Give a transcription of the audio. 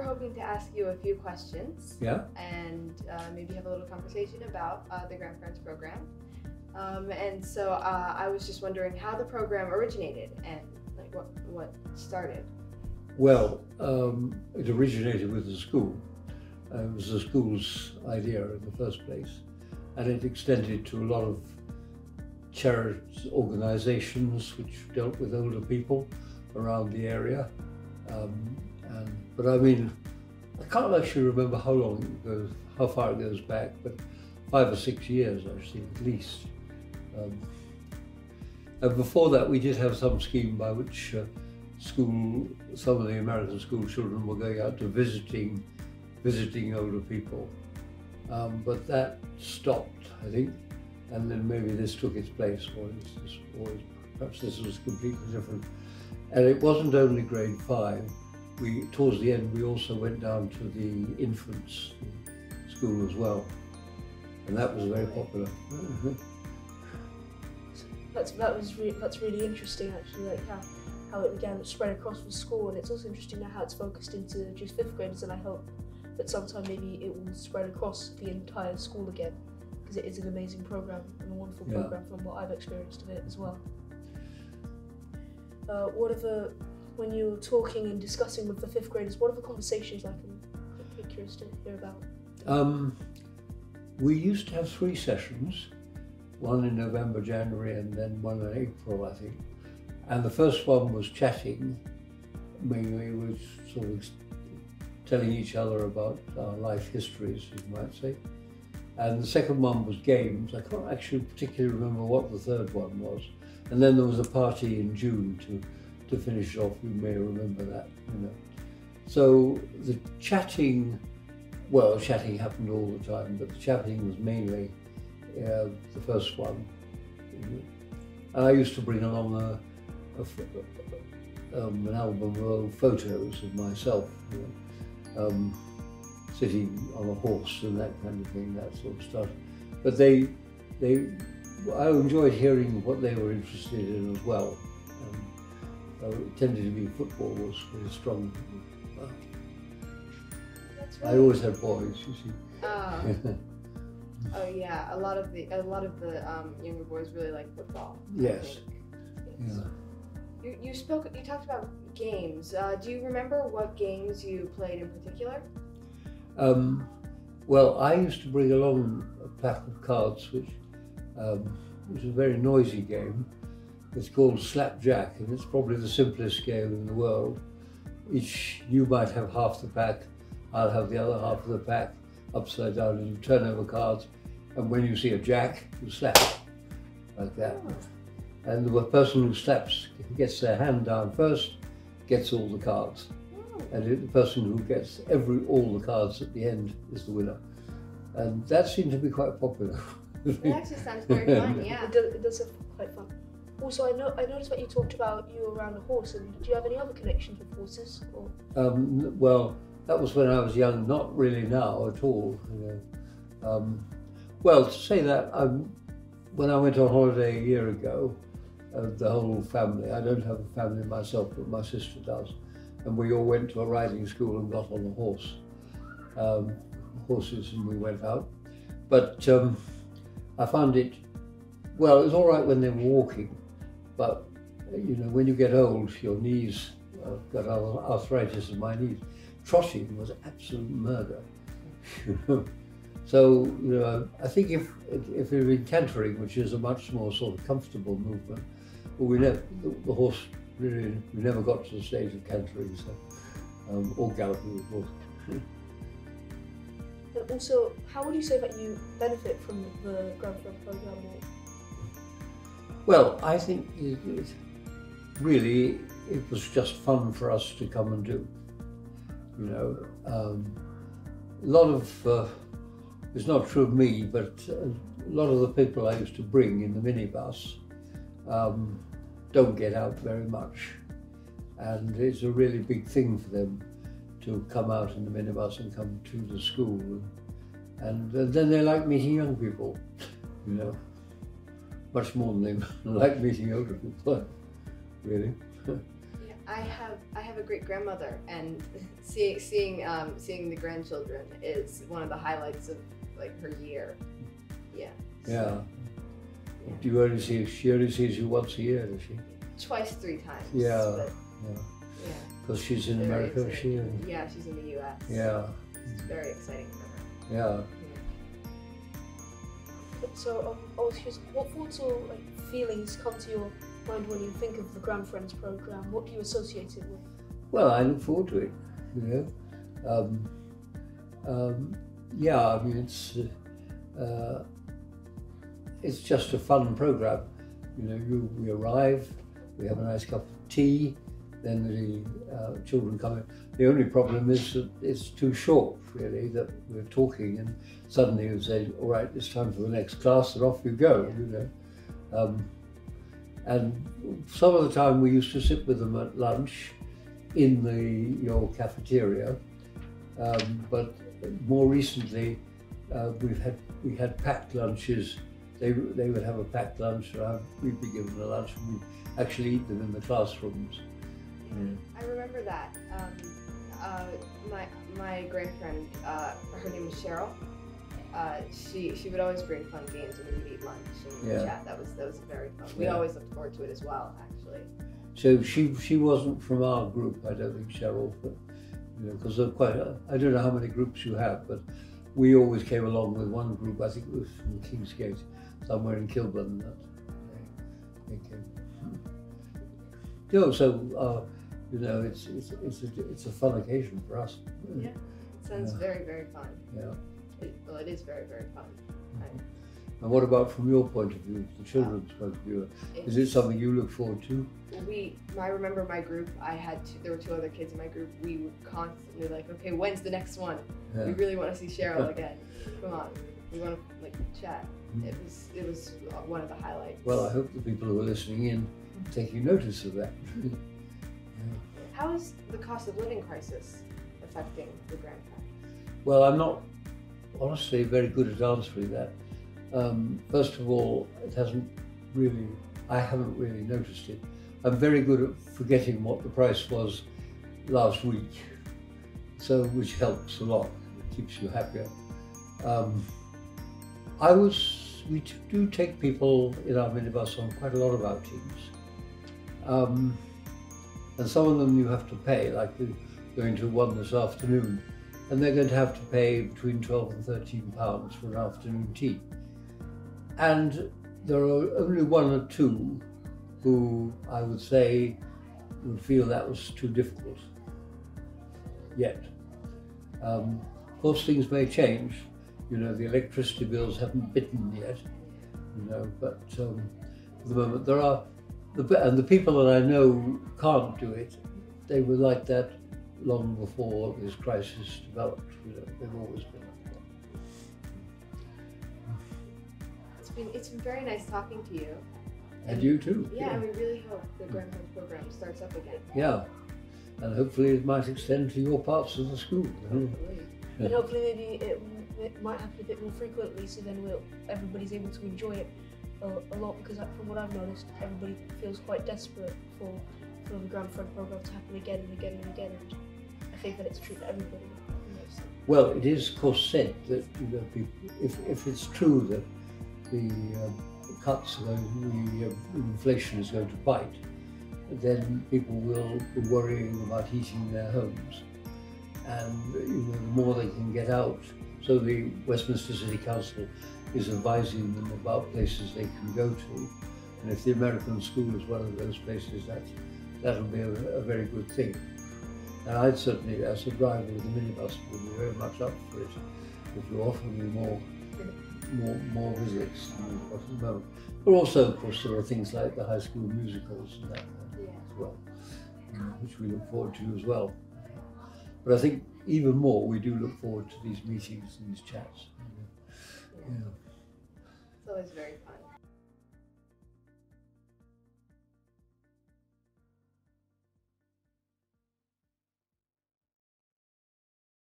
hoping to ask you a few questions. Yeah. And maybe have a little conversation about the Grandfriends program. And so I was just wondering how the program originated and like what started. Well, it originated with the school. It was the school's idea in the first place, and it extended to a lot of charity organisations which dealt with older people around the area. But I mean, I can't actually remember how long it goes, how far it goes back, but 5 or 6 years, I think, at least. And before that, we did have some scheme by which some of the American school children were going out to visiting older people. But that stopped, I think, and then maybe this took its place, or perhaps this was completely different. And it wasn't only grade 5. Towards the end, we also went down to the infants school as well, and that was very popular. That's really interesting, actually, like how it began to spread across the school, and it's also interesting now how it's focused into just 5th graders, and I hope that sometime maybe it will spread across the entire school again, because it is an amazing program and a wonderful program from what I've experienced of it as well. When you were talking and discussing with the 5th graders, what are the conversations like? I'm curious to hear about. We used to have 3 sessions, one in November, January, and then one in April, I think. And the first one was chatting, mainly was sort of telling each other about our life histories, you might say. And the second one was games. I can't actually particularly remember what the third one was. And then there was a party in June to finish it off. You may remember that, you know. So the chatting, well, chatting happened all the time, but the chatting was mainly the first one. And I used to bring along an album of old photos of myself, you know, sitting on a horse and that kind of thing, that sort of stuff. But I enjoyed hearing what they were interested in as well. It tended to be football was very strong. I always had boys, you see. Oh yeah, a lot of the younger boys really like football. Yes. Yeah. You talked about games. Do you remember what games you played in particular? Well, I used to bring along a pack of cards, which was a very noisy game. It's called Slapjack, and it's probably the simplest game in the world. You might have half the pack, I'll have the other half of the pack, upside down, and you turn over cards, and when you see a jack, you slap, like that. And the person who slaps, gets their hand down first, gets all the cards. And the person who gets all the cards at the end is the winner. And that seemed to be quite popular. It actually sounds very fun, yeah. It does sound quite fun. Also, I noticed that you talked about you were around a horse, and do you have any other connections with horses? Or? Well, that was when I was young, not really now at all. You know. Well, to say that, when I went on holiday a year ago, the whole family, I don't have a family myself, but my sister does, and we all went to a riding school and got on a horse, horses, and we went out. But I found it, well, it was all right when they were walking, but you know, when you get old, your knees, I've got arthritis in my knees. Trotting was absolute murder. So, you know, I think if you're in cantering, which is a much more sort of comfortable movement, well, the horse really, we never got to the stage of cantering, so, or galloping, of course. And also, how would you say that you benefit from the Grandfriends program? Well, I think really it was just fun for us to come and do. You know, a lot of, it's not true of me, but a lot of the people I used to bring in the minibus don't get out very much. And it's a really big thing for them to come out in the minibus and come to the school. And then they like meeting young people, you know, much more than they like meeting older people, really. I have a great grandmother, and seeing the grandchildren is one of the highlights of like her year. Yeah. Yeah. Do you only see? She only sees you once a year, does she? Twice, 3 times. Yeah. But, Yeah. yeah. Because she's in Very America, is she? exciting. Yeah, she's in the U.S. Yeah. It's very exciting for her. Yeah. So I was curious, what thoughts or like feelings come to your mind when you think of the Grandfriends program? What do you associate it with? Well, I look forward to it. You know. Yeah. I mean, it's just a fun program. You know, we arrive, we have a nice cup of tea, then the children come in. The only problem is that it's too short, really, that we're talking and suddenly you say, all right, it's time for the next class, and off you go, you know. And some of the time we used to sit with them at lunch in your cafeteria, but more recently we had packed lunches. They would have a packed lunch, and we'd be given a lunch, and we'd actually eat them in the classrooms. I remember that. My grandfriend, her name was Cheryl. She would always bring fun games, and we would eat lunch and chat. That was very fun. We always looked forward to it as well, actually. So she wasn't from our group, I don't think, Cheryl, but you know, because I don't know how many groups you have, but we always came along with one group. I think it was from Kingsgate, somewhere in Kilburn. That they came. So you know, it's a fun occasion for us. Yeah, it sounds very, very fun. Yeah. It is very, very fun. And what about from your point of view, the children's point of view? Is it something you look forward to? I remember my group. There were 2 other kids in my group. We would constantly like, okay, when's the next one? Yeah. We really want to see Cheryl again. Come on, we want to like chat. It was one of the highlights. Well, I hope the people who are listening in are taking notice of that. How is the cost of living crisis affecting the grandparents? Well, I'm not honestly very good at answering that. First of all, I haven't really noticed it. I'm very good at forgetting what the price was last week, which helps a lot. It keeps you happier. We do take people in our minibus on quite a lot of outings. And some of them you have to pay, like we're going to one this afternoon, and they're going to have to pay between £12 and £13 for an afternoon tea. And there are only 1 or 2 who I would say would feel that was too difficult yet. Of course, things may change. You know, the electricity bills haven't bitten yet, you know, but for the moment there are, and the people that I know can't do it, they were like that long before this crisis developed. You know, they've always been like that. It's been very nice talking to you. And you too. Yeah, and we really hope the Grandfriends program starts up again. Yeah, and hopefully it might extend to your parts of the school. Hopefully. And hopefully maybe it might happen a bit more frequently, so then everybody's able to enjoy it a lot, because from what I've noticed, everybody feels quite desperate for the Grandfriend program to happen again and again and again, and I think that it's true for everybody. Well, it is of course said that, you know, if it's true that the cuts, the inflation is going to bite, then people will be worrying about heating their homes, and you know, the more they can get out. So the Westminster City Council is advising them about places they can go to, and if the American school is one of those places, that'll be a very good thing. And I'd certainly, as a driver with a minibus, would be very much up for it if you offer me more visits than we've got at the moment. But also, of course, there are things like the high school musicals and that as well, which we look forward to as well. But I think even more, we do look forward to these meetings and these chats. It's always very fun.